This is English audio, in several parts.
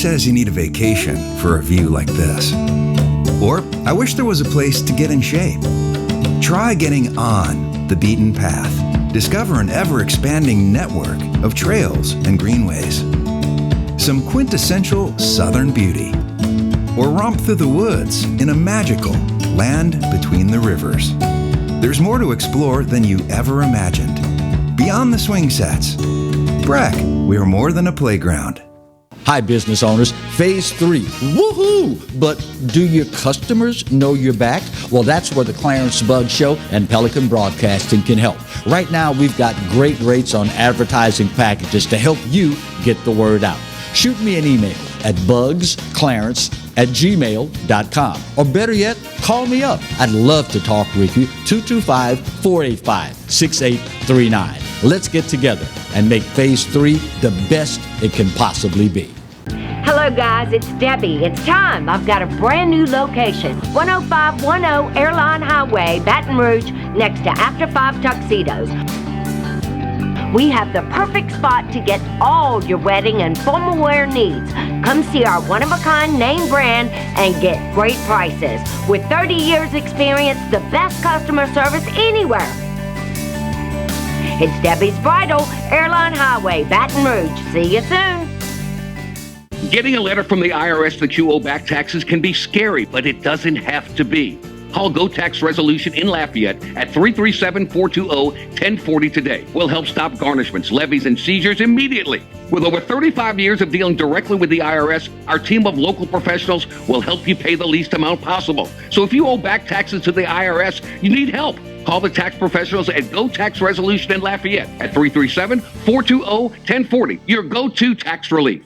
says you need a vacation for a view like this? Or, I wish there was a place to get in shape. Try getting on the beaten path. Discover an ever-expanding network of trails and greenways. Some quintessential southern beauty. Or romp through the woods in a magical land between the rivers. There's more to explore than you ever imagined. Beyond the swing sets. Breck, we are more than a playground. Hi, business owners. Phase 3. Woohoo! But do your customers know you're back? Well, that's where the Clarence Buggs Show and Pelican Broadcasting can help. Right now, we've got great rates on advertising packages to help you get the word out. Shoot me an email at bugsclarence@gmail.com. Or better yet, call me up. I'd love to talk with you. 225-485-6839. Let's get together and make Phase 3 the best it can possibly be. Hello guys, it's Debbie. It's time. I've got a brand new location. 10510 Airline Highway, Baton Rouge, next to After 5 Tuxedos. We have the perfect spot to get all your wedding and formal wear needs. Come see our one-of-a-kind name brand and get great prices. With 30 years experience, the best customer service anywhere. It's Debbie's Bridal, Airline Highway, Baton Rouge. See you soon. Getting a letter from the IRS that you owe back taxes can be scary, but it doesn't have to be. Call Go Tax Resolution in Lafayette at 337-420-1040 today. We'll help stop garnishments, levies, and seizures immediately. With over 35 years of dealing directly with the IRS, our team of local professionals will help you pay the least amount possible. So if you owe back taxes to the IRS, you need help. Call the tax professionals at Go Tax Resolution in Lafayette at 337-420-1040. Your go-to tax relief.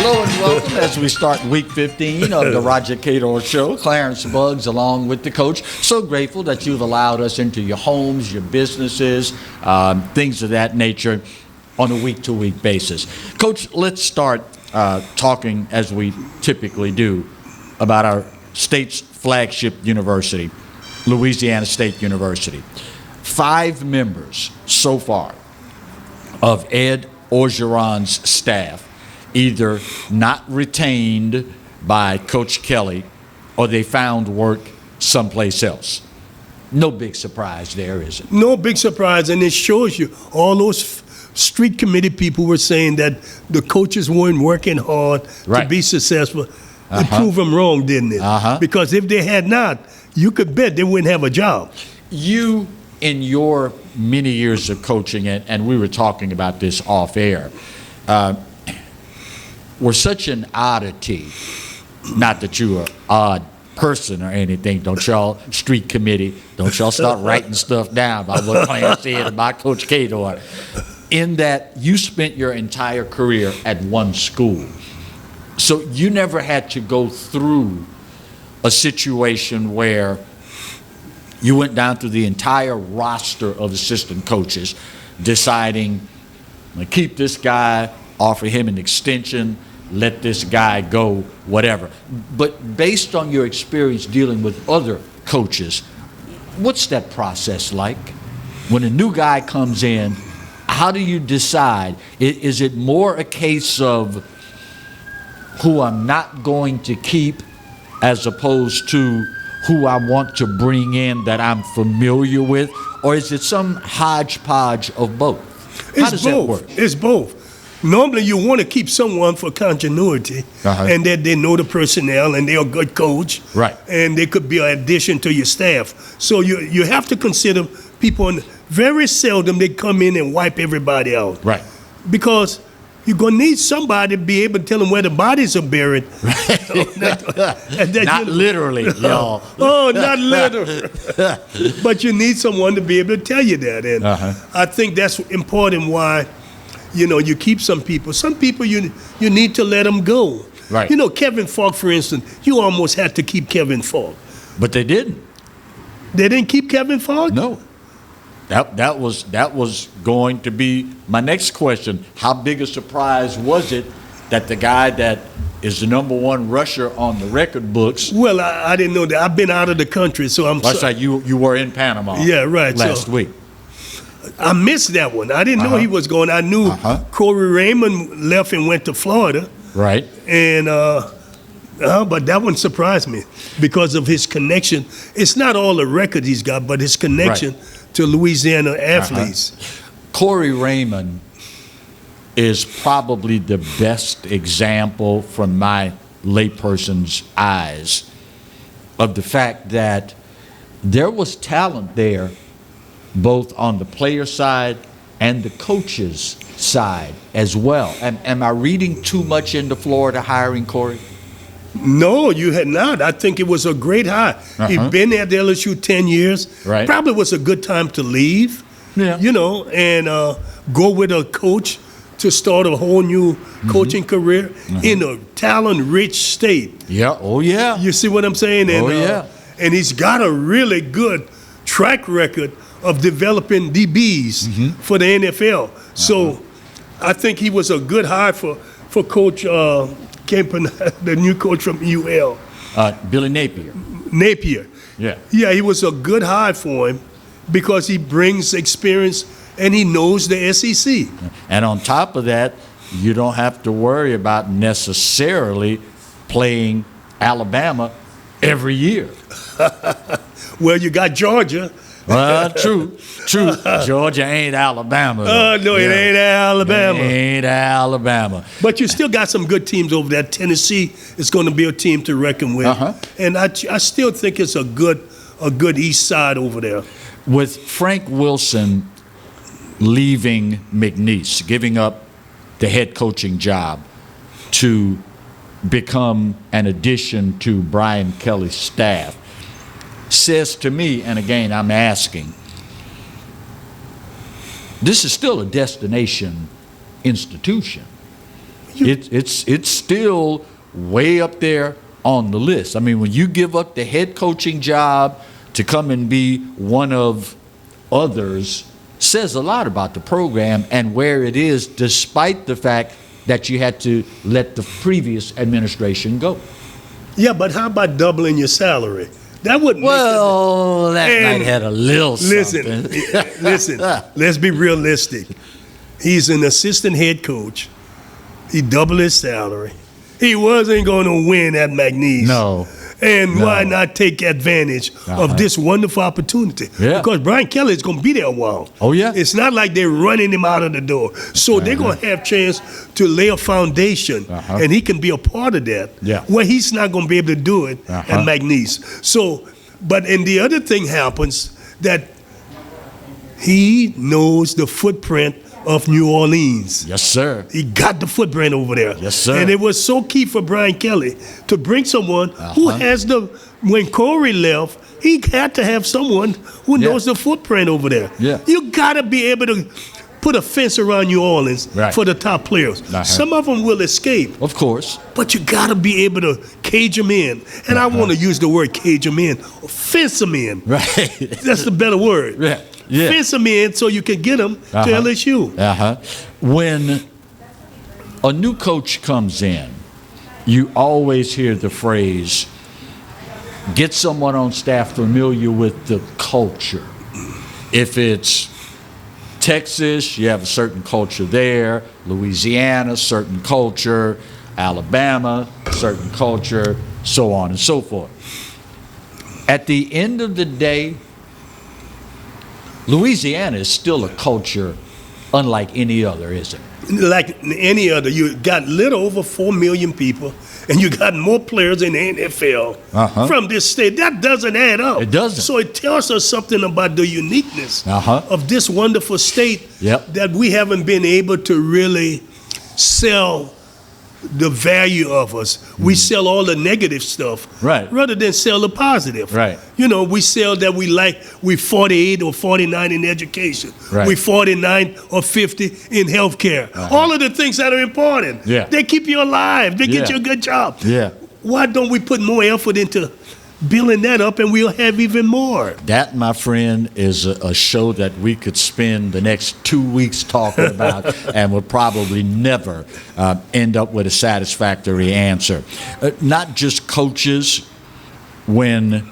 Hello and welcome as we start week 15 of the Roger Cador Show. Clarence Buggs along with the coach. So grateful that you've allowed us into your homes, your businesses, things of that nature on a week-to-week basis. Coach, let's start talking, as we typically do, about our state's flagship university, Louisiana State University. 5 members so far of Ed Orgeron's staff either not retained by Coach Kelly or they found work someplace else. No big surprise there, is it? No big surprise, and it shows you all those street committee people were saying that the coaches weren't working hard to be successful. It proved them wrong, didn't it? Because if they had not, you could bet they wouldn't have a job. You, in your many years of coaching, and we were talking about this off air, were such an oddity. Not that you are an odd person or anything. Don't y'all, street committee, don't y'all start writing stuff down about what Clarence said about Coach Cador. In that you spent your entire career at one school. So you never had to go through a situation where you went down through the entire roster of assistant coaches deciding, I'm going to keep this guy, offer him an extension, let this guy go, whatever. But based on your experience dealing with other coaches, what's that process like? When a new guy comes in, how do you decide? Is it more a case of who I'm not going to keep as opposed to who I want to bring in that I'm familiar with? Or is it some hodgepodge of both? How does that work? It's both. Normally, you want to keep someone for continuity, and that they know the personnel and they're a good coach, right? And they could be an addition to your staff. So you have to consider people. Very seldom they come in and wipe everybody out, right? Because you're gonna need somebody to be able to tell them where the bodies are buried. Not literally, y'all. Oh, not literally. But you need someone to be able to tell you that, and I think that's important. Why? You keep some people. Some people you need to let them go. Right. Kevin Falk, for instance, you almost had to keep Kevin Falk. But they didn't. They didn't keep Kevin Falk? No. That was going to be my next question. How big a surprise was it that the guy that is the number one rusher on the record books. Well, I didn't know that. I've been out of the country, so I'm. That's like you were in Panama. Yeah, right. Last week. I missed that one. I didn't know he was going. I knew Corey Raymond left and went to Florida. Right. And but that one surprised me because of his connection. It's not all the records he's got, but his connection to Louisiana athletes. Corey Raymond is probably the best example from my layperson's eyes of the fact that there was talent there, both on the player side and the coach's side as well. Am I reading too much into Florida hiring Corey? No, you had not. I think it was a great hire. He'd been at LSU 10 years. Right. Probably was a good time to leave, and go with a coach to start a whole new coaching career in a talent-rich state. Yeah. Oh, yeah. You see what I'm saying? And, and he's got a really good track record of developing DBs for the NFL. So I think he was a good hire for Coach Kempen, the new coach from UL. Billy Napier. Napier. Yeah. Yeah, he was a good hire for him because he brings experience and he knows the SEC. And on top of that, you don't have to worry about necessarily playing Alabama every year. Well, you got Georgia. Well, true. Georgia ain't Alabama. No, it ain't Alabama. It ain't Alabama. But you still got some good teams over there. Tennessee is going to be a team to reckon with. And I still think it's a good East Side over there. With Frank Wilson leaving McNeese, giving up the head coaching job to become an addition to Brian Kelly's staff, says to me, and again, I'm asking, this is still a destination institution. It's still way up there on the list. I mean, when you give up the head coaching job to come and be one of others, says a lot about the program and where it is, despite the fact that you had to let the previous administration go. Yeah, but how about doubling your salary? That wouldn't. Well, that might have a little something. Listen. Let's be realistic. He's an assistant head coach. He doubled his salary. He wasn't going to win at McNeese. No. And why not take advantage of this wonderful opportunity? Yeah. Because Brian Kelly is going to be there a while. Oh, yeah. It's not like they're running him out of the door. So they're going to have a chance to lay a foundation, and he can be a part of that. Yeah. Well, he's not going to be able to do it at McNeese. So, and the other thing happens that he knows the footprint of New Orleans. Yes, sir. He got the footprint over there. Yes, sir. And it was so key for Brian Kelly to bring someone who has when Corey left, he had to have someone who knows the footprint over there. Yeah. You got to be able to put a fence around New Orleans for the top players. Some of them will escape. Of course. But you got to be able to cage them in. And I want to use the word cage them in, or fence them in. Right. That's the better word. Yeah. Yeah. Fence them in so you can get them to LSU. When a new coach comes in, you always hear the phrase, get someone on staff familiar with the culture. If it's Texas, you have a certain culture there. Louisiana, certain culture. Alabama, certain culture, so on and so forth. At the end of the day, Louisiana is still a culture unlike any other, isn't it? Like any other. You got little over 4 million people, and you got more players in the NFL from this state. That doesn't add up. It doesn't. So it tells us something about the uniqueness of this wonderful state that we haven't been able to really sell the value of us. We sell all the negative stuff rather than sell the positive. Right. You know, we sell that we 48 or 49 in education. Right. We 49 or 50 in healthcare. All of the things that are important. Yeah. They keep you alive. They get you a good job. Yeah. Why don't we put more effort into building that up, and we'll have even more. That, my friend, is a show that we could spend the next 2 weeks talking about and would probably never end up with a satisfactory answer. Not just coaches. When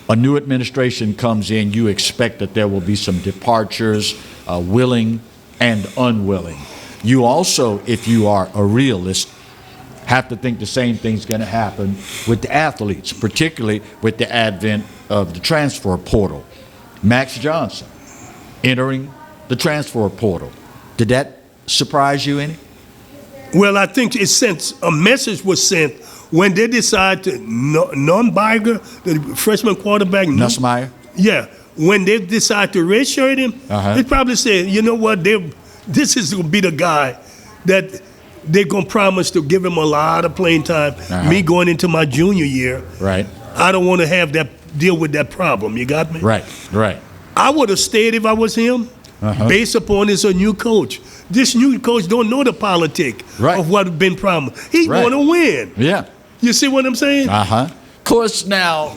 a new administration comes in, you expect that there will be some departures, willing and unwilling. You also, if you are a realist, have to think the same thing's going to happen with the athletes, particularly with the advent of the transfer portal. Max Johnson entering the transfer portal. Did that surprise you any? Well, I think it sent a message was sent when they decided to Nunberger, the freshman quarterback. Nussmeier? Yeah. When they decide to redshirt him, they probably said, you know what, this is going to be the guy that they're going to promise to give him a lot of playing time. Me going into my junior year, I don't want to have that deal with that problem. You got me? Right. I would have stayed if I was him, based upon it's a new coach. This new coach don't know the politic of what's been promised. He's going to win. Yeah. You see what I'm saying? Of course, now,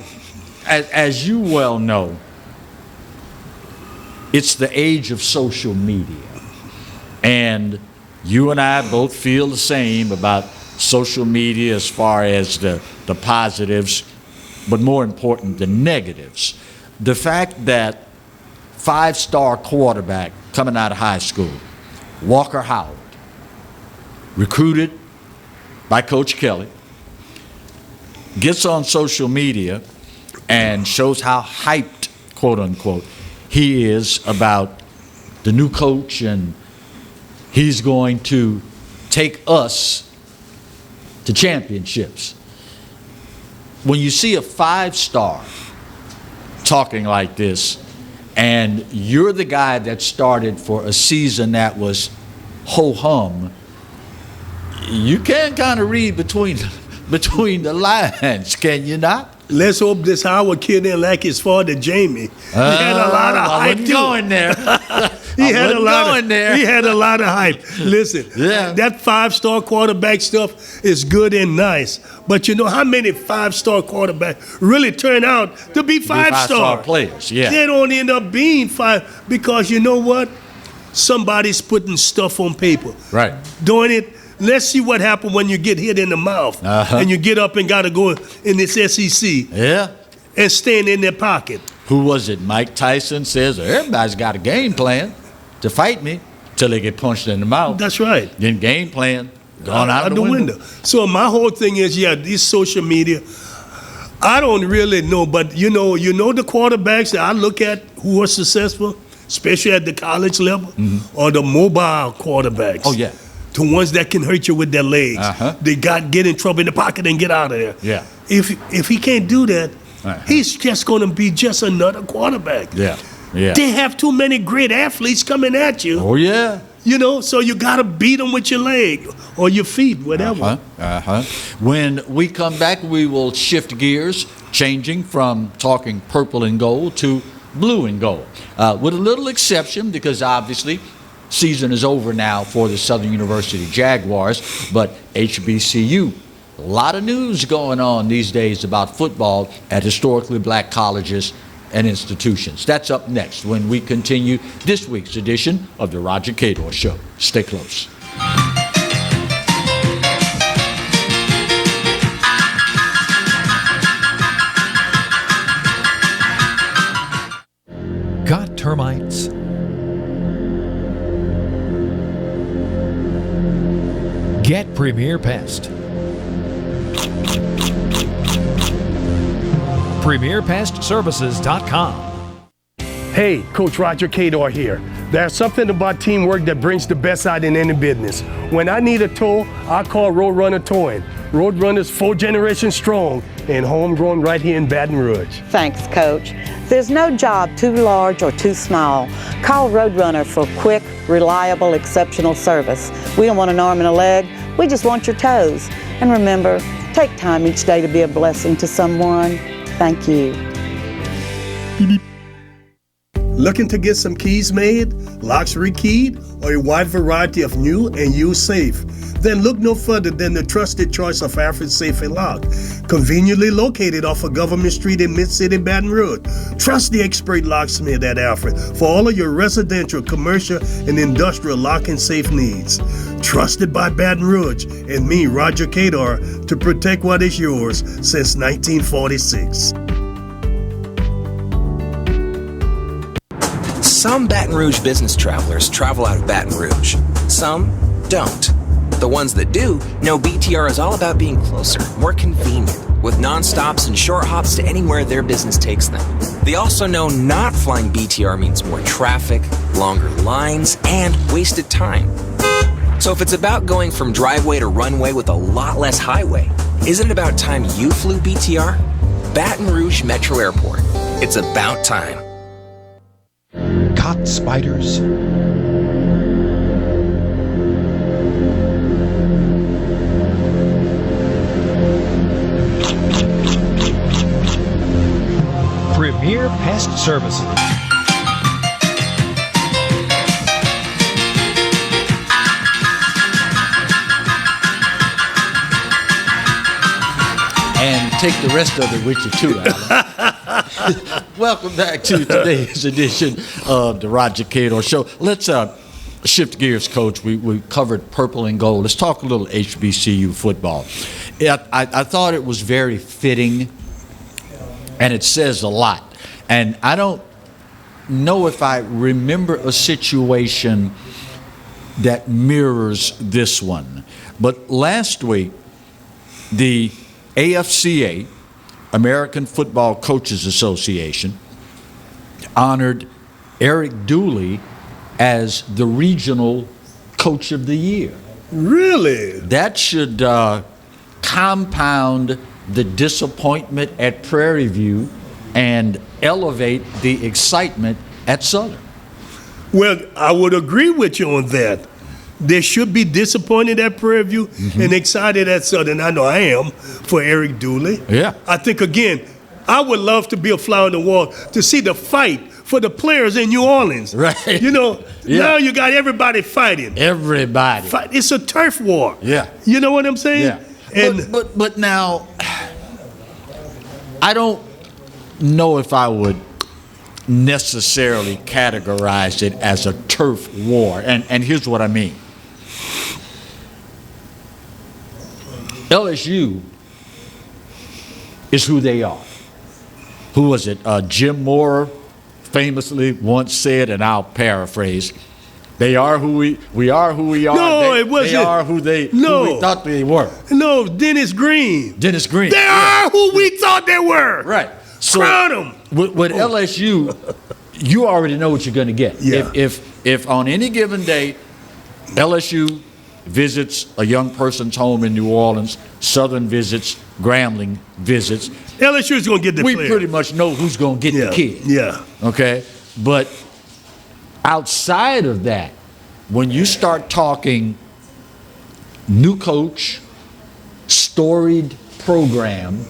as you well know, it's the age of social media. And you and I both feel the same about social media as far as the positives, but more important, the negatives. The fact that 5-star quarterback coming out of high school, Walker Howard, recruited by Coach Kelly, gets on social media and shows how hyped, quote unquote, he is about the new coach, and he's going to take us to championships. When you see a 5-star talking like this, and you're the guy that started for a season that was ho-hum, you can kind of read between the lines, can you not? Let's hope this Howard kid didn't like his father, Jamie. He had a lot of hype, too. Going there. He had a lot of hype. Listen, that 5-star quarterback stuff is good and nice. But you know how many 5-star quarterbacks really turn out to be 5-star players? Yeah. They don't end up being 5 because you know what? Somebody's putting stuff on paper. Right. Doing it. Let's see what happened when you get hit in the mouth and you get up and got to go in this SEC. Yeah. And stand in their pocket. Who was it? Mike Tyson says everybody's got a game plan to fight me till they get punched in the mouth. That's right. Then game plan gone out the window. So my whole thing is, these social media, I don't really know, but you know the quarterbacks that I look at who are successful, especially at the college level, are the mobile quarterbacks. Oh, yeah. The ones that can hurt you with their legs. They get in trouble in the pocket and get out of there. Yeah. If he can't do that, he's just going to be just another quarterback. Yeah. They have too many great athletes coming at you. Oh, yeah. You know, so you got to beat them with your leg or your feet, whatever. When we come back, we will shift gears, changing from talking purple and gold to blue and gold. With a little exception, because obviously season is over now for the Southern University Jaguars, but HBCU, a lot of news going on these days about football at historically black colleges and institutions. That's up next when we continue this week's edition of the Roger Cador Show. Stay close. Got termites? Get Premier Pest. PremierPestServices.com. Hey, Coach Roger Cador here. There's something about teamwork that brings the best out in any business. When I need a tow, I call Roadrunner Towing. Roadrunner's 4 generations strong and homegrown right here in Baton Rouge. Thanks, Coach. There's no job too large or too small. Call Roadrunner for quick, reliable, exceptional service. We don't want an arm and a leg. We just want your toes. And remember, take time each day to be a blessing to someone. Thank you. Looking to get some keys made, locks rekeyed, or a wide variety of new and used safe? Then look no further than the trusted choice of Alfred Safe and Lock, conveniently located off of Government Street in Mid-City, Baton Rouge. Trust the expert locksmith at Alfred for all of your residential, commercial, and industrial lock and safe needs. Trusted by Baton Rouge and me, Roger Cador, to protect what is yours since 1946. Some Baton Rouge business travelers travel out of Baton Rouge. Some don't. The ones that do know BTR is all about being closer, more convenient, with non-stops and short hops to anywhere their business takes them. They also know not flying BTR means more traffic, longer lines, and wasted time. So if it's about going from driveway to runway with a lot less highway, isn't it about time you flew BTR? Baton Rouge Metro Airport. It's about time. Caught spiders? Premier Pest Services. And take the rest of it with you too, Alan. Welcome back to today's edition of the Roger Cador Show. Let's shift gears, Coach. We covered purple and gold. Let's talk a little HBCU football. I thought it was very fitting, and it says a lot. And I don't know if I remember a situation that mirrors this one. But last week, the AFCA, American Football Coaches Association, honored Eric Dooley as the regional coach of the year. Really? That should compound the disappointment at Prairie View and elevate the excitement at Southern. Well, I would agree with you on that. They should be disappointed at Prairie View and excited at Southern. I know I am for Eric Dooley. Yeah. I think, again, I would love to be a fly on the wall to see the fight for the players in New Orleans. Right. You know, Yeah. now you got everybody fighting. Everybody. It's a turf war. Yeah. You know what I'm saying? Yeah. And But now, I don't know if I would necessarily categorize it as a turf war. And here's what I mean. LSU is who they are. Who was it? Jim Moore famously once said, and I'll paraphrase, they are who we are who we are. No, it wasn't. They are who we thought they were. no, Dennis Green. Dennis Green. They are who we thought they were. Right. So Crown 'em. with LSU, you already know what you're going to get. Yeah. If on any given day, LSU visits a young person's home in New Orleans, Southern visits, Grambling visits, LSU is going to get the we player. pretty much know who's going to get the kid. Yeah. Okay? But outside of that, when you start talking new coach, storied program,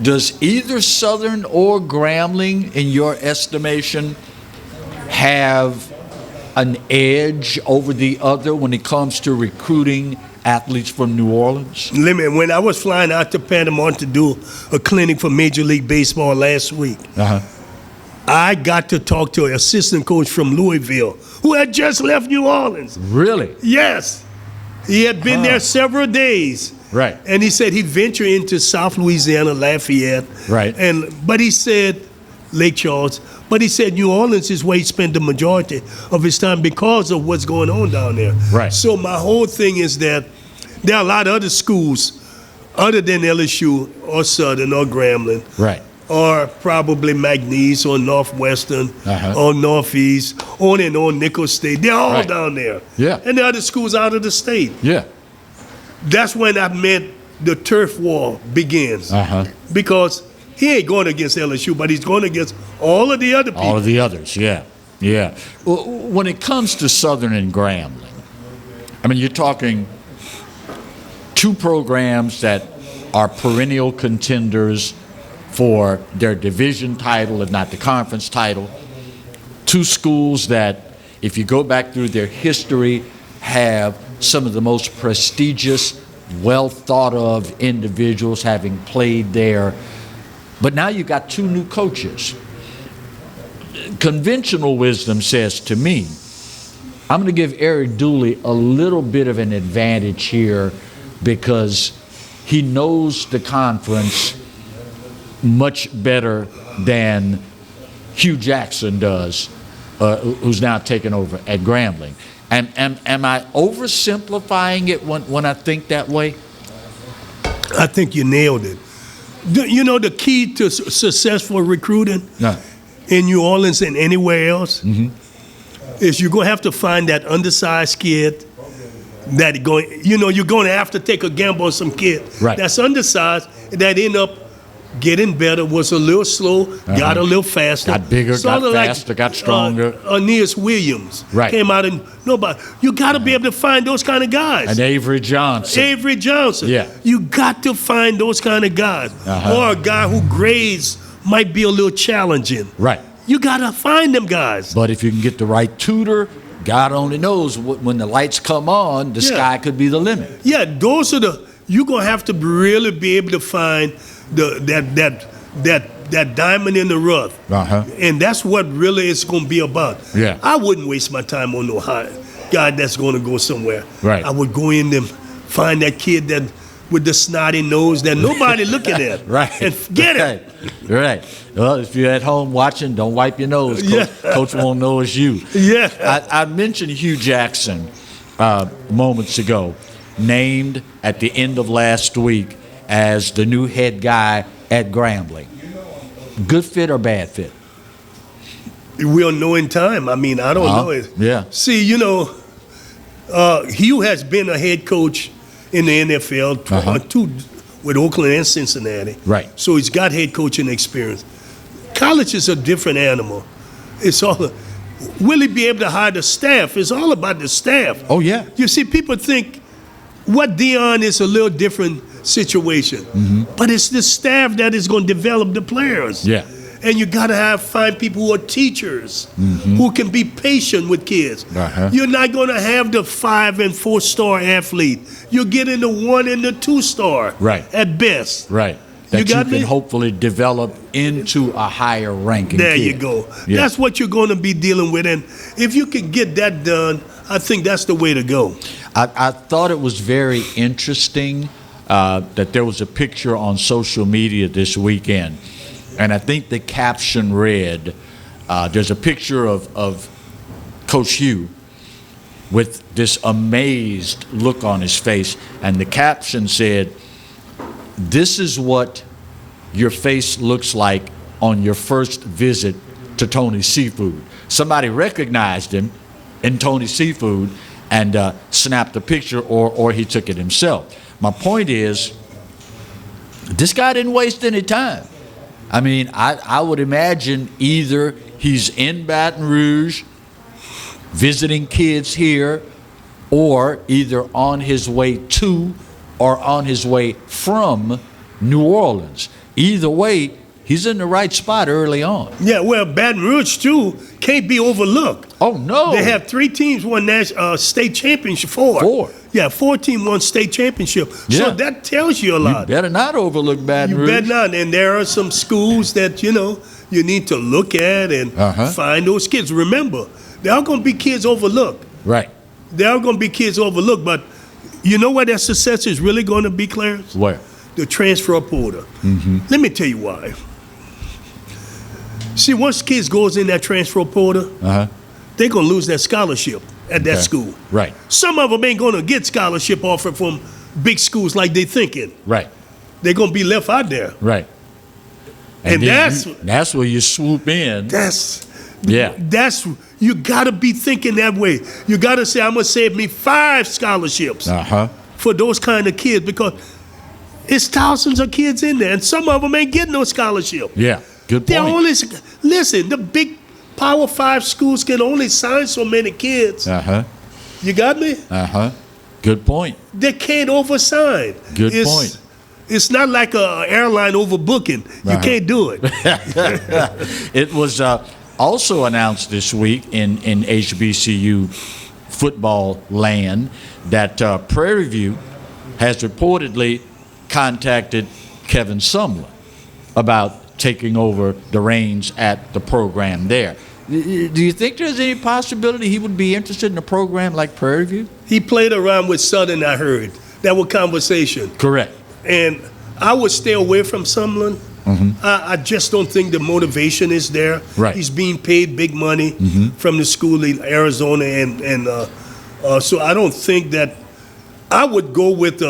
does either Southern or Grambling, in your estimation, have an edge over the other when it comes to recruiting athletes from New Orleans? When I was flying out to Panama to do a clinic for Major League Baseball last week, I got to talk to an assistant coach from Louisville who had just left New Orleans. Really? Yes. He had been there several days. Right. And he said he ventured into South Louisiana, Lafayette. Right. But he said, Lake Charles, but he said New Orleans is where he spent the majority of his time because of what's going on down there. Right. So my whole thing is that there are a lot of other schools other than LSU or Southern or Grambling. Right. Or probably McNeese or Northwestern or Northeast, on and on, Nicholls State. They're all down there. Yeah. And the other schools out of the state. Yeah. That's when I meant the turf war begins. Because he ain't going against LSU, but he's going against all of the other people. All of the others, yeah. Yeah. Well, when it comes to Southern and Grambling, I mean, you're talking two programs that are perennial contenders for their division title, if not the conference title. two schools that, if you go back through their history, have some of the most prestigious, well thought of individuals having played there. But now you've got two new coaches. Conventional wisdom says to me, I'm going to give Eric Dooley a little bit of an advantage here because he knows the conference much better than Hugh Jackson does, who's now taken over at Grambling. And am I oversimplifying it when I think that way? I think you nailed it. You know the key to successful recruiting in New Orleans and anywhere else is you're going to have to find that undersized kid that you're going to have to take a gamble on some kid that's undersized that end up getting better, was a little slow, got a little faster. Got bigger, got faster, got stronger. Aeneas Williams came out and nobody. You got to be able to find those kind of guys. And Avery Johnson. Yeah. You got to find those kind of guys. Or a guy who grades might be a little challenging. Right. You got to find them guys. But if you can get the right tutor, God only knows when the lights come on, the sky could be the limit. Yeah, those are you're going to have to really be able to find that diamond in the rough. And that's what really it's going to be about. Yeah. I wouldn't waste my time on no guy that's going to go somewhere. Right. I would go in and find that kid that with the snotty nose that nobody looking at. Right. And forget it. Right. Well, if you're at home watching, don't wipe your nose. Coach won't know it's you. Yeah. I mentioned Hugh Jackson moments ago, named at the end of last week as the new head guy at Grambling. Good fit or bad fit? We'll know in time. I mean, I don't know it. Yeah. See, Hugh has been a head coach in the NFL, two with Oakland and Cincinnati. Right. So he's got head coaching experience. College is a different animal. It's all. Will he be able to hire the staff? It's all about the staff. Oh, yeah. You see, people think what Deion is a little different situation, but it's the staff that is going to develop the players. Yeah. And you got to find people who are teachers, who can be patient with kids. You're not going to have the 5- and 4-star athlete. You're getting the 1- and the 2-star at best. Right. That you can hopefully develop into a higher ranking There kid. You go. Yeah. That's what you're going to be dealing with. And if you can get that done, I think that's the way to go. I thought it was very interesting that there was a picture on social media this weekend. And I think the caption read, there's a picture of Coach Hugh with this amazed look on his face. And the caption said, "This is what your face looks like on your first visit to Tony's Seafood." Somebody recognized him in Tony's Seafood and snapped a picture, or he took it himself. My point is, this guy didn't waste any time. I mean, I would imagine either he's in Baton Rouge visiting kids here, or either on his way to or on his way from New Orleans. Either way, he's in the right spot early on. Yeah, well, Baton Rouge, too, can't be overlooked. Oh, no. They have 3 teams won state championship. 4. Yeah, 4 teams won state championship. Yeah. So that tells you a lot. You better not overlook Baton Rouge. You better not. And there are some schools that, you need to look at and find those kids. Remember, there are going to be kids overlooked. Right. There are going to be kids overlooked, but you know where that success is really going to be, Clarence? Where? The transfer portal. Let me tell you why. See, once kids goes in that transfer portal, they're going to lose their scholarship at that school. Right. Some of them ain't going to get scholarship offered from big schools like they thinking. Right. They're going to be left out there. Right. And that's where you swoop in. You got to be thinking that way. You got to say, I'm going to save me 5 scholarships for those kind of kids, because it's thousands of kids in there, and some of them ain't getting no scholarship. Yeah, good point. Listen, the big Power 5 schools can only sign so many kids. You got me? Good point. They can't oversign. Good point. It's not like an airline overbooking. You can't do it. It was also announced this week in HBCU football land that Prairie View has reportedly contacted Kevin Sumlin about taking over the reins at the program there. Do you think there's any possibility he would be interested in a program like Prairie View? He played around with Southern, I heard. That was conversation. Correct. And I would stay away from Sumlin. I just don't think the motivation is there. Right. He's being paid big money from the school in Arizona, and so I don't think that I would go with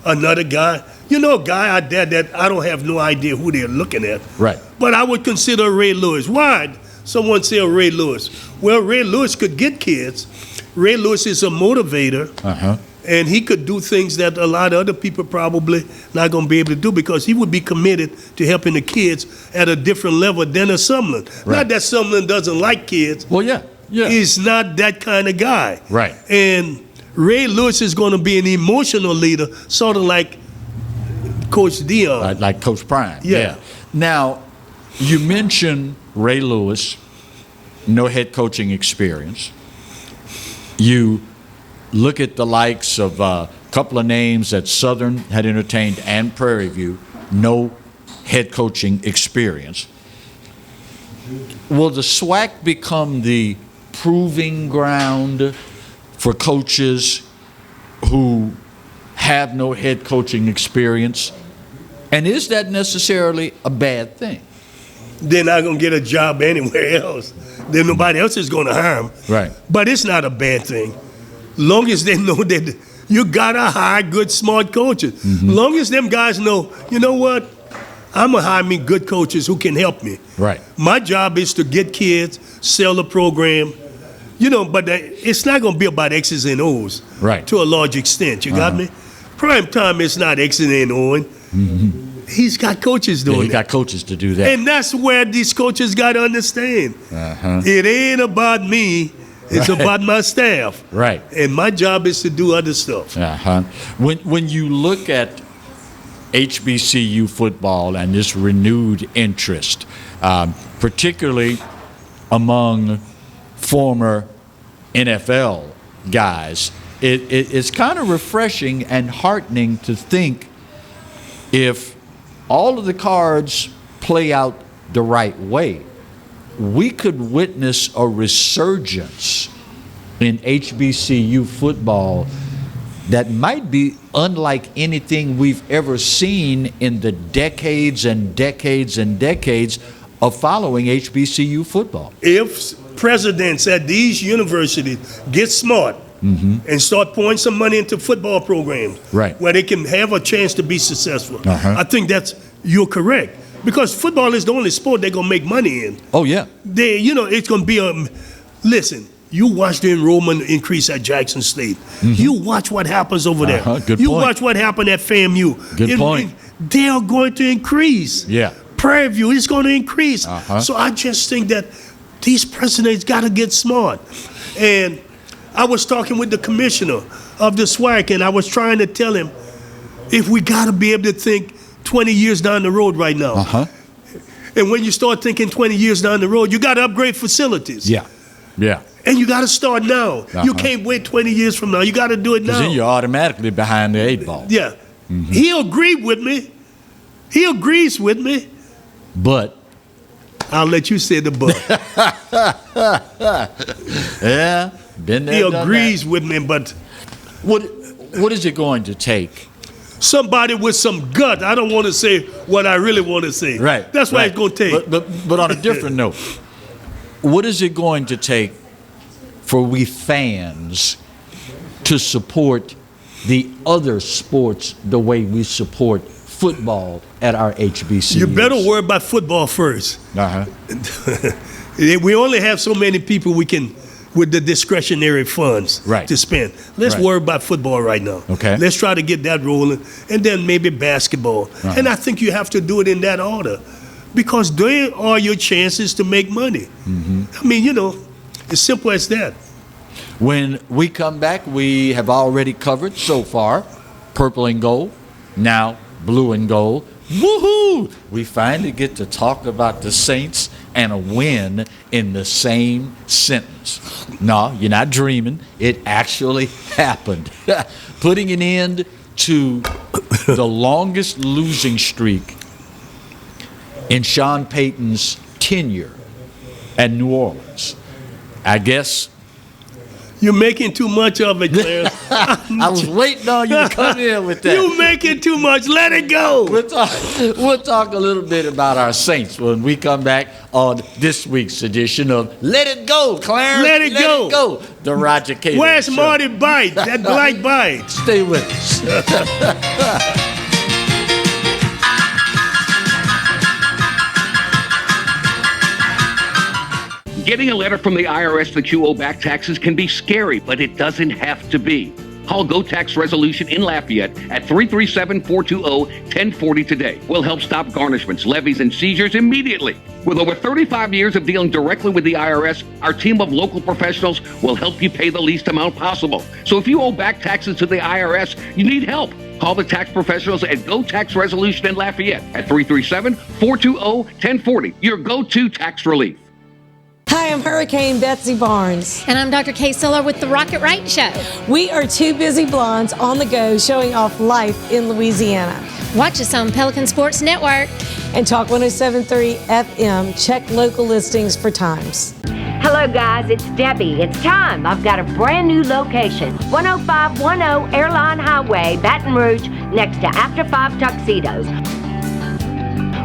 another guy. You know, a guy out there that I don't have no idea who they're looking at. Right. But I would consider Ray Lewis. Why? Someone say Ray Lewis. Well, Ray Lewis could get kids. Ray Lewis is a motivator. And he could do things that a lot of other people probably not going to be able to do because he would be committed to helping the kids at a different level than a Sumlin. Right. Not that Sumlin doesn't like kids. Well, yeah. He's not that kind of guy. Right. And Ray Lewis is going to be an emotional leader, sort of like Coach Dion. Like Coach Prime. Yeah. Now, you mentioned Ray Lewis, no head coaching experience. You look at the likes of a couple of names that Southern had entertained and Prairie View, no head coaching experience. Will the SWAC become the proving ground for coaches who have no head coaching experience? And is that necessarily a bad thing? They're not going to get a job anywhere else. Then nobody else is going to hire them. Right. But it's not a bad thing. Long as they know that you got to hire good, smart coaches. Long as them guys know, you know what? I'm going to hire me good coaches who can help me. Right. My job is to get kids, sell the program, you know, but it's not going to be about X's and O's. Right. To a large extent. You got me? Prime time is not X's and O's. He's got coaches doing it. He got coaches to do that. And that's where these coaches got to understand. It ain't about me. It's about my staff. Right. And my job is to do other stuff. When you look at HBCU football and this renewed interest, particularly among former NFL guys, it's kind of refreshing and heartening to think if all of the cards play out the right way, we could witness a resurgence in HBCU football that might be unlike anything we've ever seen in the decades and decades and decades of following HBCU football. If presidents at these universities get smart and start pouring some money into football programs where they can have a chance to be successful, I think you're correct. Because football is the only sport they're going to make money in. Oh, yeah. It's going to be listen, you watch the enrollment increase at Jackson State. You watch what happens over there. Good you point. watch what happened at FAMU. Good point. They are going to increase. Yeah. Prairie View is going to increase. So I just think that these presidents got to get smart. And I was talking with the commissioner of the SWAC, and I was trying to tell him, if we got to be able to think 20 years down the road right now. And when you start thinking 20 years down the road, you got to upgrade facilities. Yeah. And you got to start now. You can't wait 20 years from now. You got to do it now. Because then you're automatically behind the 8 ball. Yeah. He agreed with me. He agrees with me. But I'll let you say the but. Yeah, been there. He agrees with me, but what is it going to take? Somebody with some gut. I don't want to say what I really want to say. Right. That's what it's going to take. But on a different note, what is it going to take for we fans to support the other sports the way we support football at our HBCUs? You better worry about football first. We only have so many people we can with the discretionary funds to spend. Let's worry about football right now. Okay. Let's try to get that rolling, and then maybe basketball. And I think you have to do it in that order, because they are your chances to make money. I mean, you know, as simple as that. When we come back, we have already covered so far purple and gold, now blue and gold. Woohoo! We finally get to talk about the Saints and a win in the same sentence. No, you're not dreaming. It actually happened. Putting an end to the longest losing streak in Sean Payton's tenure at New Orleans. I guess you're making too much of it, Clarence. I was waiting on you to come in with that. You're making too much. Let it go. We'll talk a little bit about our Saints when we come back on this week's edition of Let It Go, Clarence. Let it go. The Roger Cador Where's Show. Marty Bite? That black bite. Stay with us. Getting a letter from the IRS that you owe back taxes can be scary, but it doesn't have to be. Call Go Tax Resolution in Lafayette at 337-420-1040 today. We'll help stop garnishments, levies, and seizures immediately. With over 35 years of dealing directly with the IRS, our team of local professionals will help you pay the least amount possible. So if you owe back taxes to the IRS, you need help. Call the tax professionals at Go Tax Resolution in Lafayette at 337-420-1040. Your go-to tax relief. Hi, I'm Hurricane Betsy Barnes. And I'm Dr. Kay Siller with The Rocket Right Show. We are two busy blondes on the go showing off life in Louisiana. Watch us on Pelican Sports Network. And Talk 107.3 FM. Check local listings for times. Hello, guys. It's Debbie. It's time. I've got a brand new location. 10510 Airline Highway, Baton Rouge, next to After 5 Tuxedos.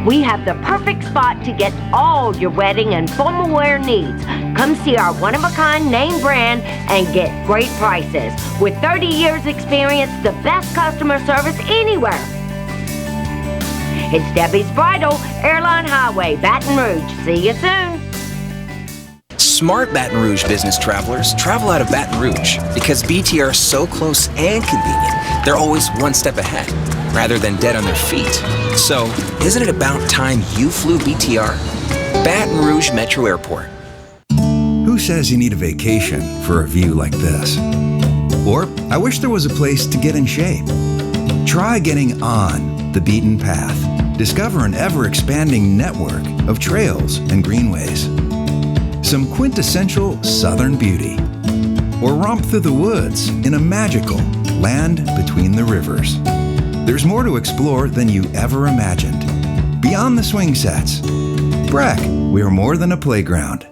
We have the perfect spot to get all your wedding and formal wear needs. Come see our one-of-a-kind name brand and get great prices. With 30 years experience, the best customer service anywhere. It's Debbie's Bridal, Airline Highway, Baton Rouge. See you soon. Smart Baton Rouge business travelers travel out of Baton Rouge because BTR is so close and convenient, they're always one step ahead, rather than dead on their feet. So, isn't it about time you flew BTR? Baton Rouge Metro Airport. Who says you need a vacation for a view like this? Or, I wish there was a place to get in shape. Try getting on the beaten path. Discover an ever-expanding network of trails and greenways. Some quintessential Southern beauty. Or romp through the woods in a magical land between the rivers. There's more to explore than you ever imagined. Beyond the swing sets. Breck, we are more than a playground.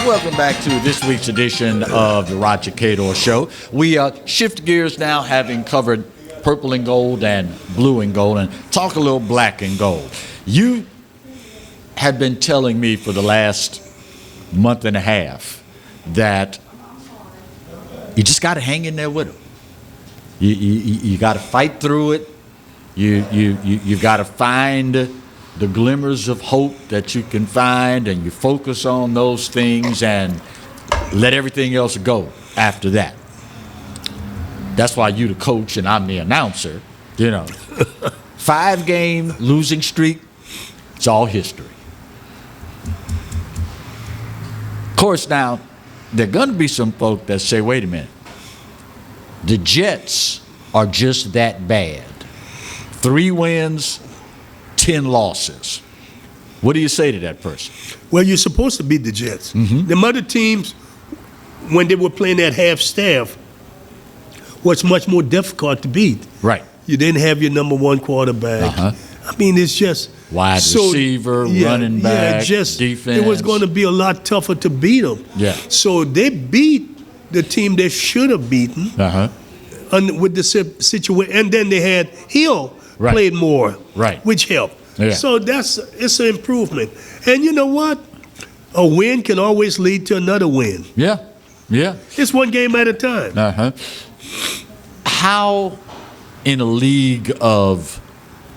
Welcome back to this week's edition of the Roger Cador Show. We shift gears now, having covered purple and gold and blue and gold, and talk a little black and gold. You have been telling me for the last month and a half that you just got to hang in there with them. You got to fight through it. You've got to find the glimmers of hope that you can find, and you focus on those things and let everything else go after that. That's why you the coach and I'm the announcer, you know. 5-game losing streak, it's all history. Of course, now, there are going to be some folk that say, wait a minute, the Jets are just that bad. 3 wins, 10 losses. What do you say to that person? Well, you're supposed to beat the Jets. Mm-hmm. The other teams, when they were playing that half staff, was much more difficult to beat. Right. You didn't have your number one quarterback. Uh-huh. I mean, it's just wide receiver, running back, defense. It was going to be a lot tougher to beat them. Yeah. So they beat the team they should have beaten. Uh-huh. With the situation, and then they had Hill Right. played more, Right. which helped. Yeah. So it's an improvement. And you know what? A win can always lead to another win. Yeah. Yeah. It's one game at a time. Uh-huh. How, in a league of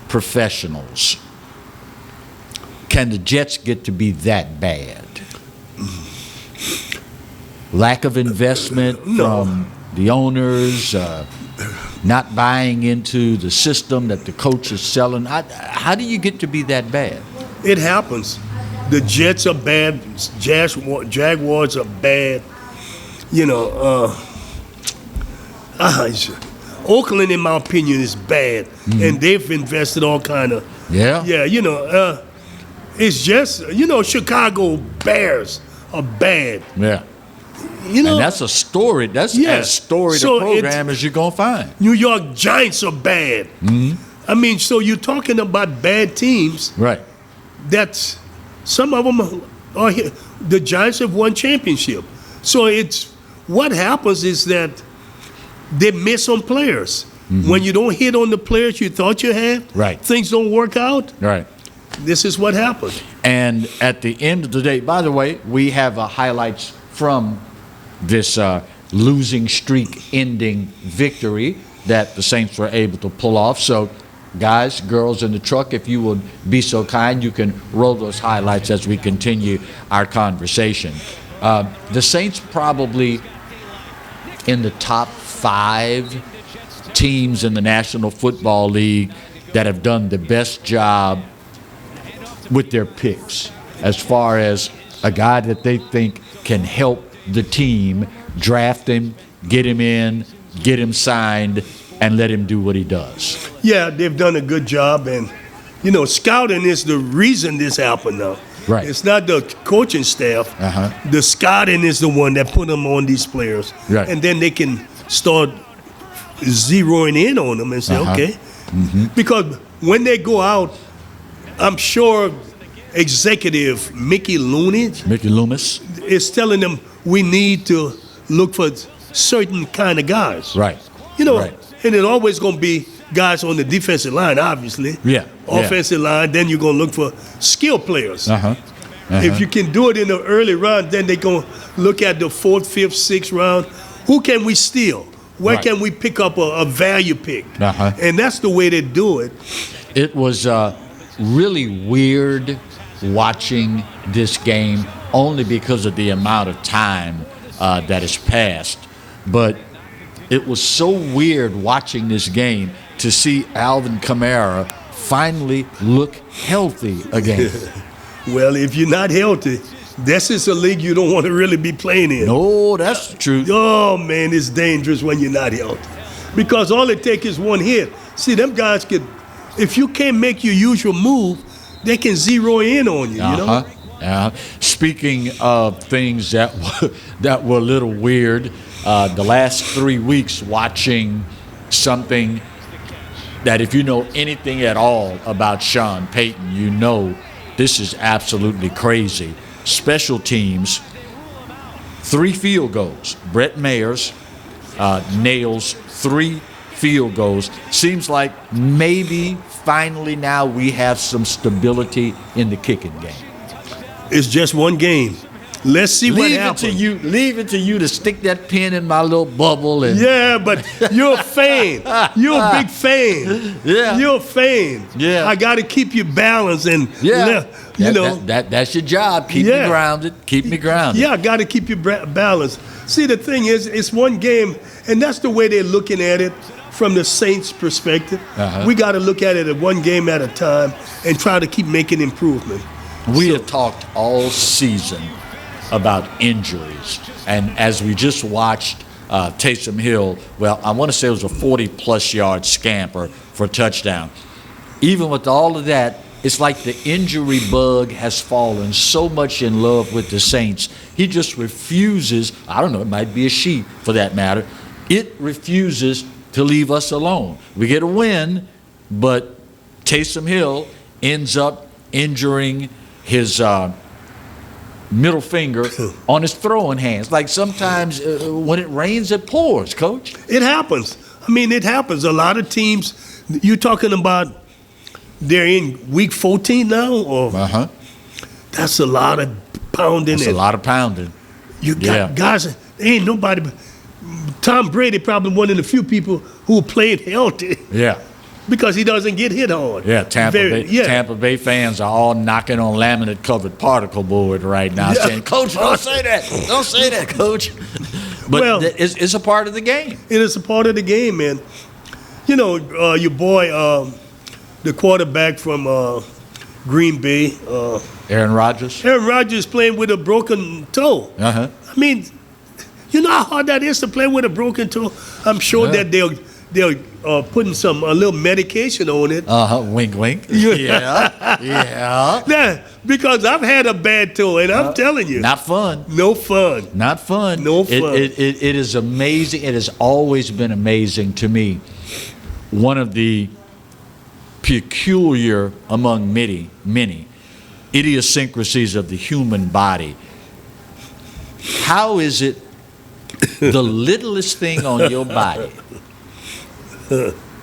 professionals, can the Jets get to be that bad? Lack of investment from the owners, not buying into the system that the coach is selling. How do you get to be that bad? It happens. The Jets are bad. Jaguars are bad. You know, Oakland, in my opinion, is bad, and they've invested all kind of. Yeah. It's just Chicago Bears are bad. Yeah. And that's a story. That's as storied a program as you're gonna find. New York Giants are bad. I mean, so you're talking about bad teams. Right. That's some of them are here. The Giants have won championship. So it's what happens is that they miss on players. When you don't hit on the players you thought you had, right, things don't work out. Right. This is what happens. And at the end of the day, by the way, we have highlights from this losing streak ending victory that the Saints were able to pull off. So, guys, girls in the truck, if you would be so kind, you can roll those highlights as we continue our conversation. The Saints probably in the top 5 teams in the National Football League that have done the best job with their picks as far as a guy that they think can help the team, draft him, get him in, get him signed, and let him do what he does. Yeah, they've done a good job, and scouting is the reason this happened now. Right. It's not the coaching staff. The scouting is the one that put them on these players. Right. And then they can start zeroing in on them and say, okay. Because when they go out, I'm sure executive Mickey Loomis is telling them we need to look for certain kind of guys. Right. Right. And it's always going to be guys on the defensive line, obviously. Yeah. Offensive line, then you're going to look for skill players. If you can do it in the early round, then they're going to look at the 4th, 5th, 6th round. Who can we steal? Where can we pick up a value pick? And that's the way they do it. It was really weird watching this game only because of the amount of time that has passed. But it was so weird watching this game to see Alvin Kamara finally look healthy again. Well, if you're not healthy, this is a league you don't want to really be playing in. No, that's the truth. Oh, man, it's dangerous when you're not healthy. Because all it takes is one hit. See, them guys if you can't make your usual move, they can zero in on you, Speaking of things that were a little weird, the last 3 weeks watching something that if you know anything at all about Sean Payton, you know this is absolutely crazy. Special teams, 3 field goals. Brett Mayers nails 3 field goals. Seems like maybe finally now we have some stability in the kicking game. It's just one game. Let's see what happens. Leave it to you to stick that pin in my little bubble. And yeah, but you're a fan. You're a big fan. Yeah. You're a fan. Yeah. I got to keep you balanced and, that's your job. Keep me grounded. Keep me grounded. Yeah, I got to keep you balanced. See, the thing is, it's one game, and that's the way they're looking at it from the Saints' perspective. We got to look at it at one game at a time and try to keep making improvement. We have talked all season about injuries, and as we just watched Taysom Hill, well, I want to say it was a 40-plus yard scamper for a touchdown. Even with all of that, it's like the injury bug has fallen so much in love with the Saints. He just refuses, I don't know, it might be a sheep for that matter, it refuses to leave us alone. We get a win, but Taysom Hill ends up injuring his middle finger on his throwing hands. Like sometimes when it rains, it pours, Coach. It happens. I mean, it happens. A lot of teams, you're talking about they're in week 14 now? Or that's a lot of pounding. That's a lot of pounding. You got guys, ain't nobody but Tom Brady probably one of the few people who played healthy. Yeah. Because he doesn't get hit hard. Yeah, Tampa Bay fans are all knocking on laminate-covered particle board right now, saying, "Coach, don't say that. Don't say that, Coach." But it's a part of the game. It is a part of the game, man. You know, your boy, the quarterback from Green Bay, Aaron Rodgers. Aaron Rodgers playing with a broken toe. I mean, You know how hard that is to play with a broken toe? I'm sure that they'll putting a little medication on it. Wink, wink. Yeah. Yeah, because I've had a bad toe, and I'm telling you. Not fun. No fun. Not fun. No fun. It is amazing. It has always been amazing to me. One of the peculiar among many idiosyncrasies of the human body. How is it the littlest thing on your body,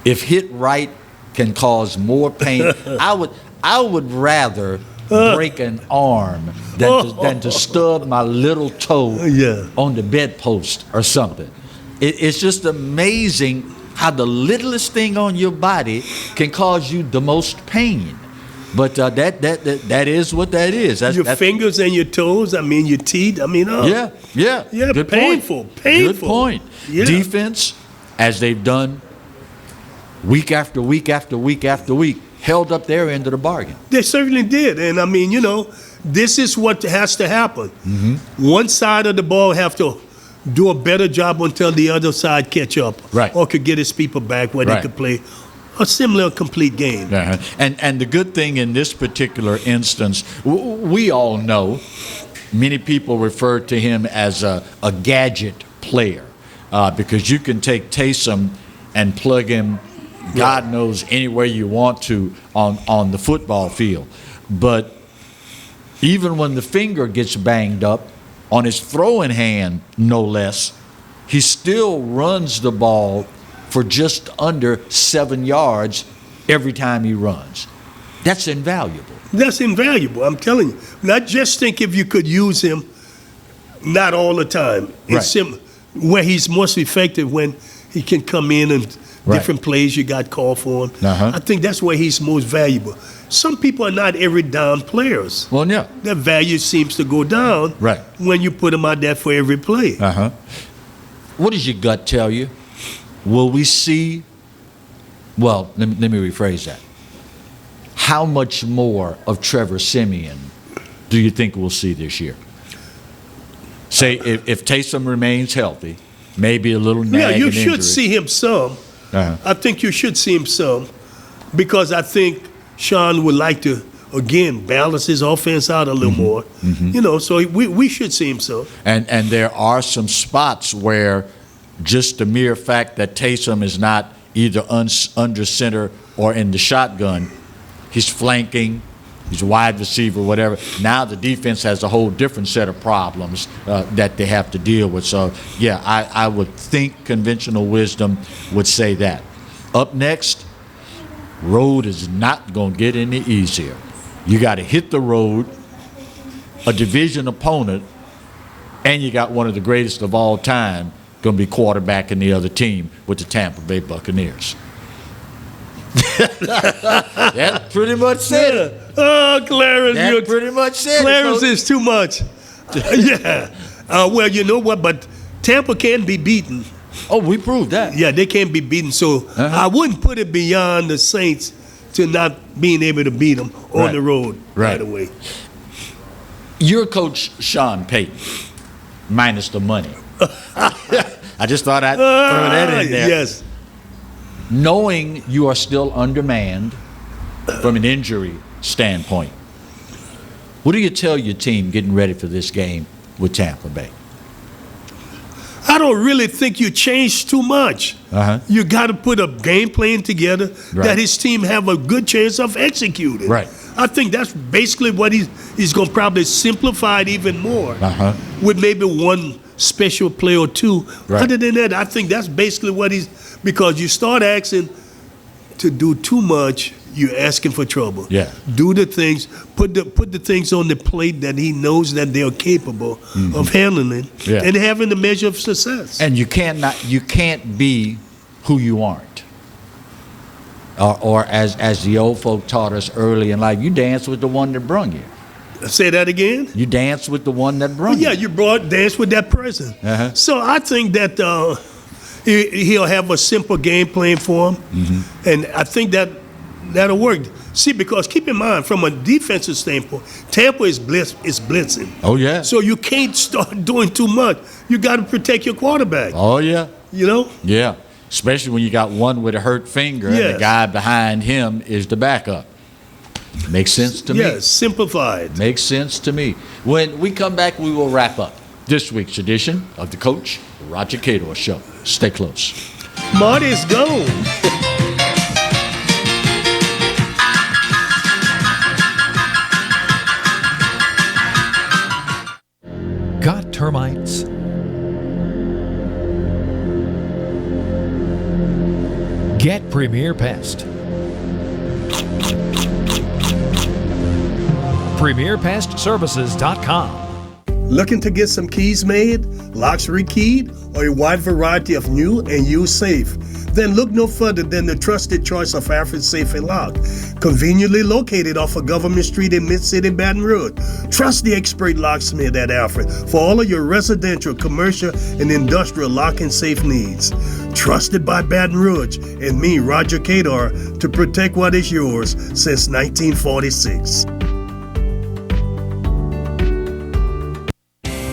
if hit right, can cause more pain? I would rather break an arm than to stub my little toe on the bedpost or something. It's just amazing how the littlest thing on your body can cause you the most pain. But that is what that is. That's fingers and your toes. I mean, your teeth. I mean, yeah. Good painful. Point. Good point. Yeah. Defense, as they've done week after week after week after week, held up their end of the bargain. They certainly did, and I mean, this is what has to happen. Mm-hmm. One side of the ball have to do a better job until the other side catch up, right? Or could get his people back where they could play a similar complete game. Uh-huh. And the good thing in this particular instance, we all know, many people refer to him as a gadget player because you can take Taysom and plug him, God knows, anywhere you want to on the football field. But even when the finger gets banged up, on his throwing hand, no less, he still runs the ball for just under 7 yards every time he runs. That's invaluable. That's invaluable, I'm telling you. And I just think if you could use him, not all the time. It's where he's most effective when he can come in and different plays you got called for him. Uh-huh. I think that's where he's most valuable. Some people are not every down players. Well, yeah. Their value seems to go down when you put them out there for every play. Uh-huh. What does your gut tell you? Will we see, well, let me rephrase that. How much more of Trevor Siemian do you think we'll see this year? Say if Taysom remains healthy, maybe a little nag you and should injury. see him some. Uh-huh. I think you should see him some because I think Sean would like to, again, balance his offense out a little more. Mm-hmm. So we should see him some. And there are some spots where just the mere fact that Taysom is not either under center or in the shotgun, he's flanking, he's a wide receiver, whatever. Now the defense has a whole different set of problems that they have to deal with. So, yeah, I would think conventional wisdom would say that. Up next, road is not going to get any easier. You got to hit the road, a division opponent, and you got one of the greatest of all time going to be quarterbacking the other team with the Tampa Bay Buccaneers. That pretty much said it. Oh, Clarence, that pretty much said Clarence it. is too much. Yeah. Well, you know what? But Tampa can be beaten. Oh, we proved that. Yeah, they can be beaten. So I wouldn't put it beyond the Saints to not being able to beat them on the road right away. You're Coach Sean Payton, minus the money. I just thought I'd throw that in there. Yes. Knowing you are still undermanned from an injury standpoint, what do you tell your team getting ready for this game with Tampa Bay? I don't really think you changed too much. You got to put a game plan together that his team have a good chance of executing. Right. I think that's basically what he's going to probably simplify it even more with maybe one special play or two. Other than that, I think that's basically what because you start asking to do too much, you're asking for trouble. Yeah. Do the things, put the things on the plate that he knows that they're capable of handling and having the measure of success. And you can't be who you aren't. Or as the old folk taught us early in life, you dance with the one that brung you. Say that again? You dance with the one that brung you. Yeah, you dance with that person. So I think that he'll have a simple game plan for him. And I think that That'll work. See, because keep in mind, from a defensive standpoint, Tampa is blitzing. Oh, yeah. So you can't start doing too much. You got to protect your quarterback. Oh, yeah. You know? Yeah. Especially when you got one with a hurt finger and the guy behind him is the backup. Makes sense to me. Yes, simplified. Makes sense to me. When we come back, we will wrap up this week's edition of the Coach Roger Cador Show. Stay close. Marty's gone. Got termites? Get Premier Pest. PremierPestServices.com. Looking to get some keys made, locks rekeyed, or a wide variety of new and used safe? Then look no further than the trusted choice of Alfred Safe and Lock, conveniently located off of Government Street in Mid-City, Baton Rouge. Trust the expert locksmith at Alfred for all of your residential, commercial, and industrial lock and safe needs. Trusted by Baton Rouge and me, Roger Cador, to protect what is yours since 1946.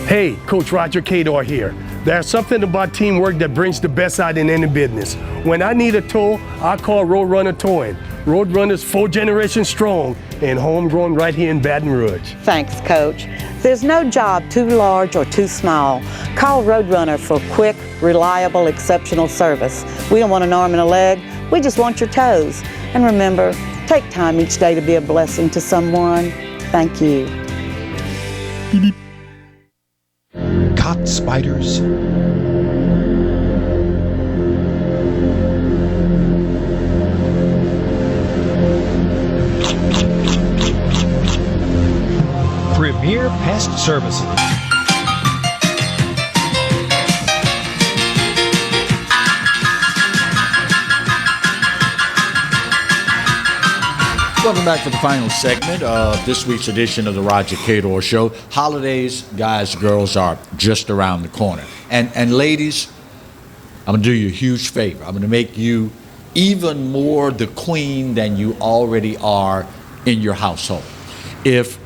Hey, Coach Roger Cador here. There's something about teamwork that brings the best out in any business. When I need a tow, I call Roadrunner Towing. Roadrunner's 4 generations strong and homegrown right here in Baton Rouge. Thanks, Coach. There's no job too large or too small. Call Roadrunner for quick, reliable, exceptional service. We don't want an arm and a leg. We just want your toes. And remember, take time each day to be a blessing to someone. Thank you. Caught spiders? Premier Pest Services. Welcome back for the final segment of this week's edition of the Roger Cador Show. Holidays, guys, girls, are just around the corner. And ladies, I'm going to do you a huge favor. I'm going to make you even more the queen than you already are in your household. If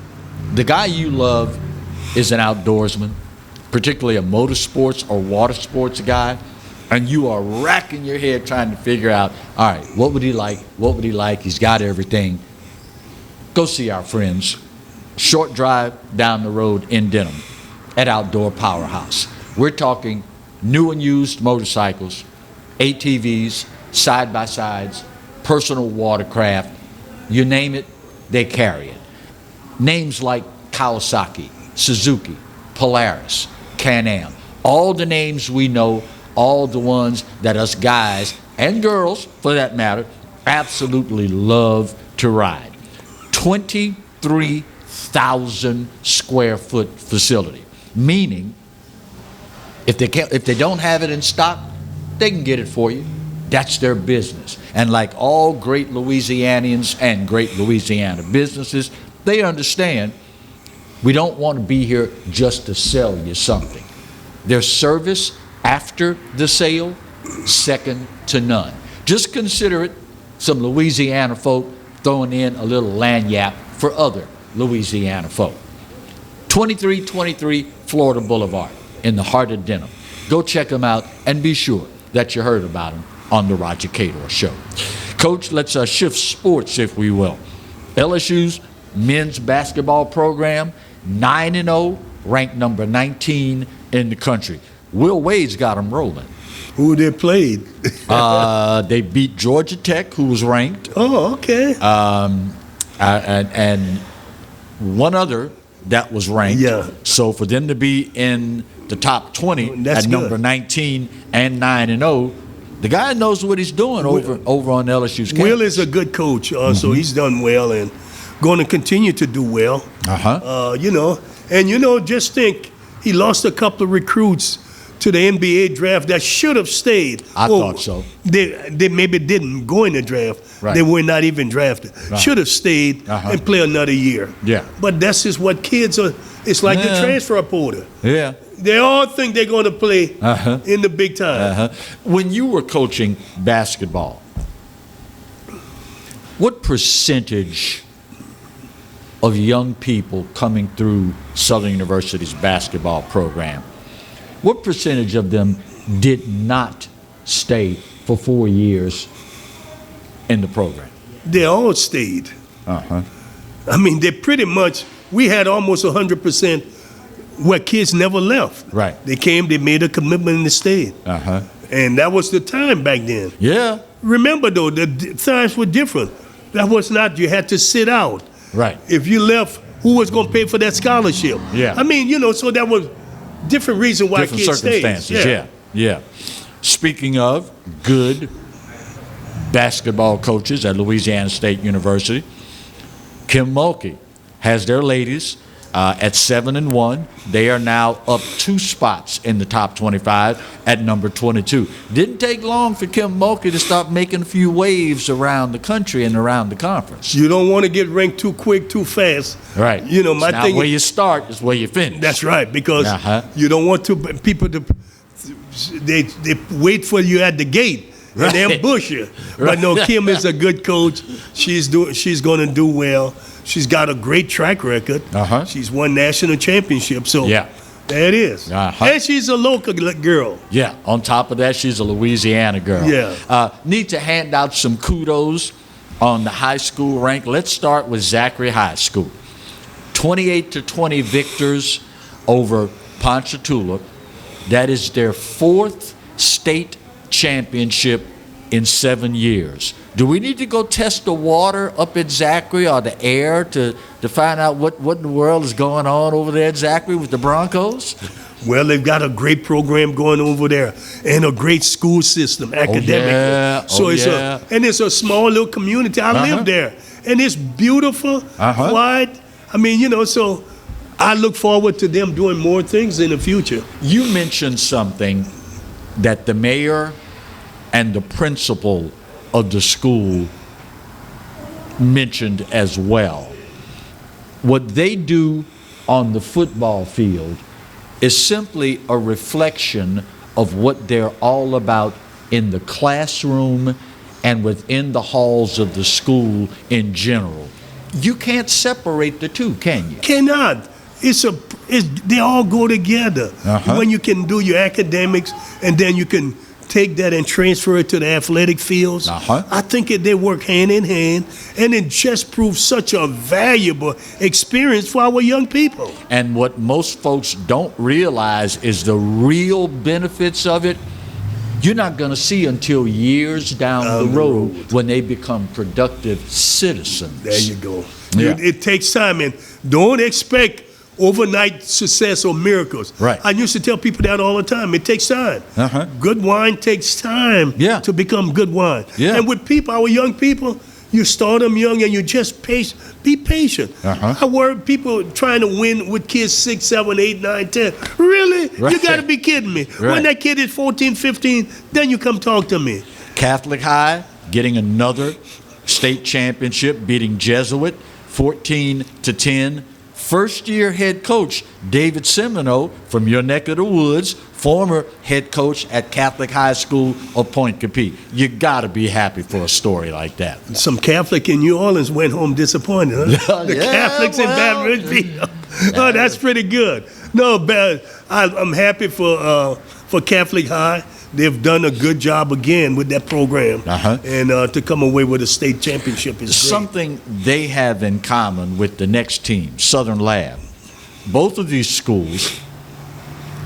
the guy you love is an outdoorsman, particularly a motorsports or water sports guy, and you are racking your head trying to figure out, all right, what would he like? What would he like? He's got everything. Go see our friends. Short drive down the road in Denham at Outdoor Powerhouse. We're talking new and used motorcycles, ATVs, side-by-sides, personal watercraft. You name it, they carry it. Names like Kawasaki, Suzuki, Polaris, Can-Am. All the names we know, all the ones that us guys and girls, for that matter, absolutely love to ride. 23,000 square foot facility, meaning if they don't have it in stock, they can get it for you. That's their business. And like all great Louisianians and great Louisiana businesses, they understand we don't want to be here just to sell you something. Their service after the sale, second to none. Just consider it some Louisiana folk throwing in a little lagniappe for other Louisiana folk. 2323 Florida Boulevard in the heart of Denham. Go check them out and be sure that you heard about them on the Roger Cador Show. Coach, let's shift sports, if we will. LSU's men's basketball program, 9-0, ranked number 19 in the country. Will Wade's got them rolling. Who they played? They beat Georgia Tech, who was ranked. Oh, okay. And one other that was ranked. Yeah. So for them to be in the top 20 That's at number good. 19 and 9-0, the guy knows what he's doing over on LSU's campus. Will is a good coach, so he's done well and going to continue to do well. Just think he lost a couple of recruits to the NBA draft that should have stayed. I thought so. They maybe didn't go in the draft. Right. They were not even drafted. Right. Should have stayed and play another year. Yeah. But that's just what kids are. It's like the transfer portal. Yeah. They all think they're going to play in the big time. When you were coaching basketball, What percentage of young people coming through Southern University's basketball program, what percentage of them did not stay for 4 years in the program? They all stayed. Uh-huh. I mean, they pretty much, we had almost 100% where kids never left. Right. They came, they made a commitment, and they stayed. Uh-huh. And that was the time back then. Yeah. Remember, though, the times were different. That was not, you had to sit out. Right. If you left, who was going to pay for that scholarship? Yeah. I mean, so that was different reason why Different kids stayed. circumstances, yeah. Speaking of good basketball coaches at Louisiana State University, Kim Mulkey has their ladies at 7-1. They are now up 2 spots in the top 25 at number 22. Didn't take long for Kim Mulkey to start making a few waves around the country and around the conference. You don't want to get ranked too quick, too fast. Right. My it's not thing where is, you start, it's where you finish. that's right, because you don't want people to, they wait for you at the gate. Right. And ambush you. But no, Kim is a good coach. She's going to do well. She's got a great track record. Uh-huh. She's won national championships. So Yeah. there it is. Uh-huh. And she's a local girl. Yeah, on top of that, she's a Louisiana girl. Yeah. Need to hand out some kudos on the high school rank. Let's start with Zachary High School. 28-20 victors over Ponchatoula. That is their 4th state championship in 7 years. Do we need to go test the water up at Zachary or the air to find out what in the world is going on over there at Zachary with the Broncos? Well, they've got a great program going over there and a great school system academically. It's a small little community. I live there. And it's beautiful, quiet. I mean, so I look forward to them doing more things in the future. You mentioned something that the mayor and the principal of the school mentioned as well. What they do on the football field is simply a reflection of what they're all about in the classroom and within the halls of the school in general. You can't separate the two, can you? Cannot. They all go together. When you can do your academics and then you can take that and transfer it to the athletic fields. I think they work hand in hand, and it just proves such a valuable experience for our young people. And what most folks don't realize is the real benefits of it, you're not going to see until years down the road when they become productive citizens. There you go. Yeah. It takes time, and don't expect overnight success or miracles. Right. I used to tell people that all the time. It takes time. Good wine takes time to become good wine. And with people, our young people, you start them young and you just be patient. I worry people trying to win with kids 6, 7, 8, 9, 10. Really? Right. You got to be kidding me. Right. When that kid is 14, 15, then you come talk to me. Catholic High getting another state championship, beating Jesuit 14-10. First-year head coach David Semino from your neck of the woods, former head coach at Catholic High School of Point Capit. You got to be happy for a story like that. Some Catholic in New Orleans went home disappointed. Huh? The Catholics in Baton Rouge beat them. Oh, that's pretty good. No, I'm happy for Catholic High. They've done a good job again with that program. And to come away with a state championship is great. Something they have in common with the next team, Southern Lab. Both of these schools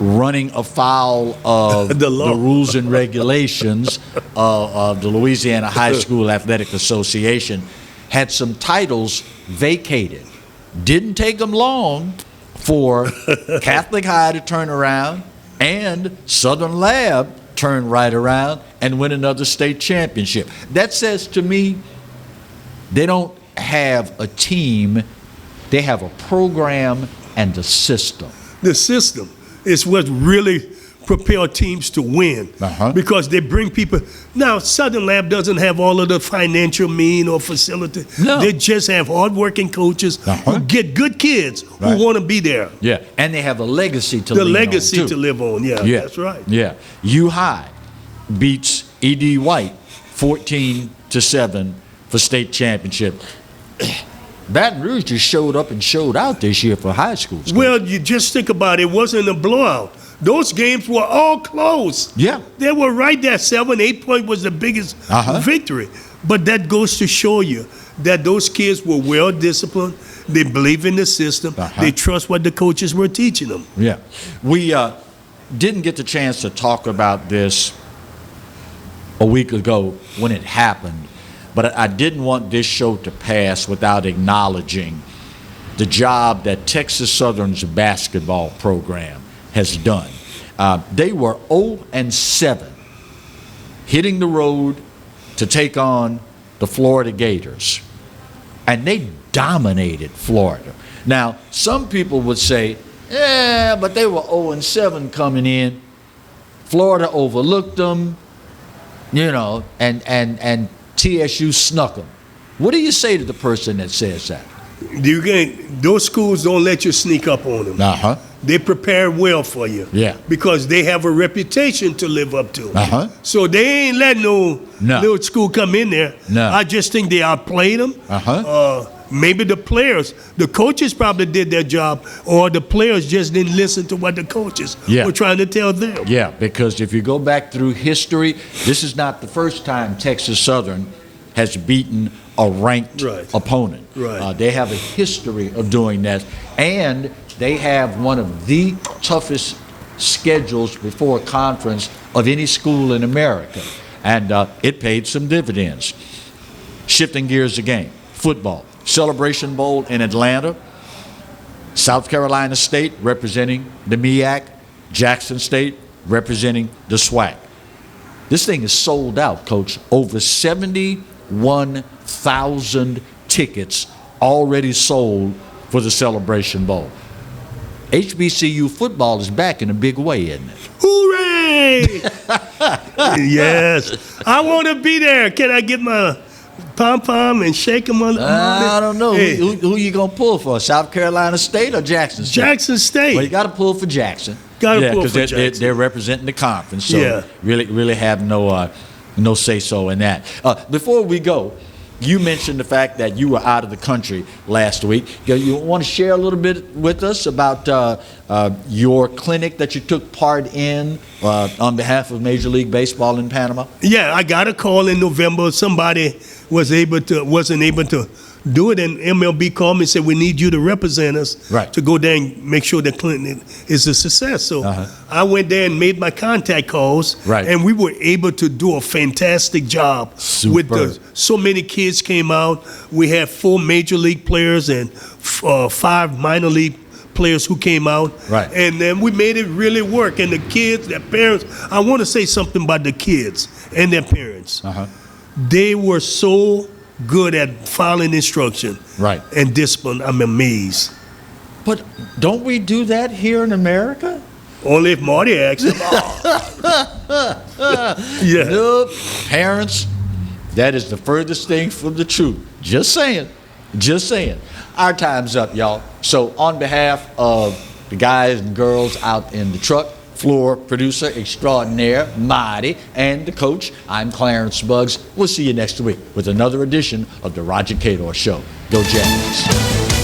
running afoul of the rules and regulations of the Louisiana High School Athletic Association had some titles vacated. Didn't take them long for Catholic High to turn around and Southern Lab turn right around and win another state championship. That says to me, they don't have a team, they have a program and a system. The system is what really propel teams to win because they bring people. Now, Southern Lab doesn't have all of the financial mean or facility. No. They just have hardworking coaches who get good kids who want to be there. Yeah, and they have a legacy to The lean legacy on, too. to live on, yeah, that's right. Yeah, U High beats E.D. White 14-7 for state championship. Baton Rouge just showed up and showed out this year for high schools. Well, you just think about it. It wasn't a blowout. Those games were all close. Yeah. They were right there. 7-8 point was the biggest victory. But that goes to show you that those kids were well disciplined. They believe in the system. They trust what the coaches were teaching them. Yeah. We didn't get the chance to talk about this a week ago when it happened, but I didn't want this show to pass without acknowledging the job that Texas Southern's basketball program has done. They were 0-7 hitting the road to take on the Florida Gators, and they dominated Florida. Now, some people would say, yeah, but they were 0-7 coming in. Florida overlooked them, and TSU snuck them. What do you say to the person that says that? Those schools don't let you sneak up on them. They prepare well for you. Yeah. Because they have a reputation to live up to. So they ain't letting no little school come in there. No. I just think they outplayed them. Maybe the players, the coaches probably did their job, or the players just didn't listen to what the coaches were trying to tell them. Yeah, because if you go back through history, this is not the first time Texas Southern has beaten a ranked opponent. They have a history of doing that, and they have one of the toughest schedules before a conference of any school in America, and it paid some dividends. Shifting gears again, football. Celebration Bowl in Atlanta, South Carolina State representing the MEAC, Jackson State representing the SWAC. This thing is sold out, Coach. Over 71,000 tickets already sold for the Celebration Bowl. HBCU football is back in a big way, isn't it? Hooray! Yes. I want to be there. Can I get my pom-pom and shake them on the I don't know. Hey. Who you going to pull for? South Carolina State or Jackson State? Jackson State. Well, you got to pull for Jackson. Got to pull for Jackson. Because they're representing the conference, so really have no say-so in that. Before we go, you mentioned the fact that you were out of the country last week. You want to share a little bit with us about your clinic that you took part in on behalf of Major League Baseball in Panama? Yeah, I got a call in November. Somebody wasn't able to do it, and MLB called me and said, we need you to represent us to go there and make sure the clinic is a success. So I went there and made my contact calls, and we were able to do a fantastic job. With so many kids came out. We had 4 major league players and 5 minor league players who came out. And then we made it really work. And the kids, their parents, I want to say something about the kids and their parents. They were so good at following instruction and discipline. I'm amazed. But don't we do that here in America? Only if Marty asks him. Nope. Parents, that is the furthest thing from the truth. Just saying. Our time's up, y'all. So on behalf of the guys and girls out in the truck, floor producer extraordinaire, Marty, and the coach, I'm Clarence Buggs. We'll see you next week with another edition of the Roger Cador Show. Go Jags.